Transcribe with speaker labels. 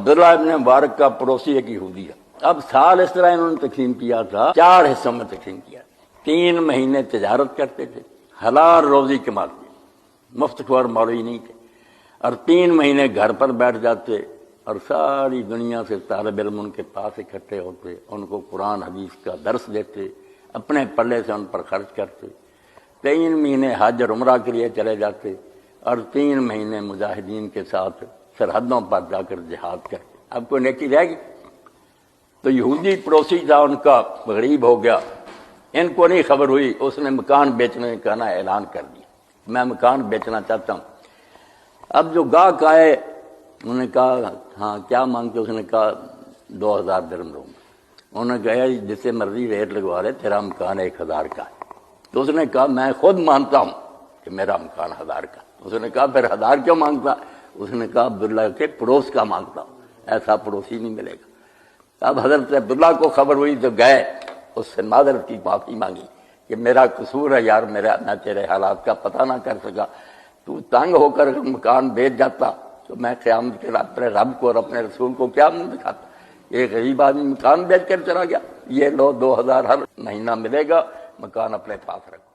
Speaker 1: عبداللہ ابن مبارک کا پڑوسی ایک یہودی ہے. اب سال اس طرح انہوں نے تقسیم کیا تھا، 4 حصوں میں تقسیم کیا. 3 مہینے تجارت کرتے تھے، حلال روزی کماتے، مفت خور مولوی نہیں تھے، اور 3 مہینے گھر پر بیٹھ جاتے اور ساری دنیا سے طالب علم ان کے پاس اکٹھے ہوتے، ان کو قرآن حدیث کا درس دیتے، اپنے پلے سے ان پر خرچ کرتے. 3 مہینے حج اور عمرہ کے لیے چلے جاتے اور 3 مہینے مجاہدین کے ساتھ سرحدوں پر جا کر جہاد کرتے. اب کوئی نیکی رہ گئی؟ تو یہودی پڑوسی تھا ان کا، غریب ہو گیا، ان کو نہیں خبر ہوئی، اس نے مکان بیچنے کا نا اعلان کر دیا، میں مکان بیچنا چاہتا ہوں. اب جو گاہک آئے انہوں نے کہا ہاں کیا مانگتے؟ اس نے کہا 2000 درہم لوں گا. انہوں نے کہا جس سے مرضی ریٹ لگوا رہے، تیرا مکان 1000 کا ہے. تو اس نے کہا میں خود مانتا ہوں کہ میرا مکان 1000 کا. اس نے کہا پھر 1000 کیوں مانگتا؟ اس نے کہا عبداللہ کے پڑوس کا مانگتا ہوں، ایسا پڑوسی نہیں ملے گا. اب حضرت عبداللہ کو خبر ہوئی تو گئے، اس سے معذرت کی معافی مانگی کہ میرا قصور ہے یار، میں تیرے حالات کا پتہ نہ کر سکا، تو تنگ ہو کر مکان بیچ جاتا تو میں قیامت کے اپنے رب کو اور اپنے رسول کو کیا منہ دکھاتا. ایک غریب آدمی مکان بیچ کر چلا گیا، یہ لو 2000 ہر مہینہ ملے گا، مکان اپنے پاس رکھو.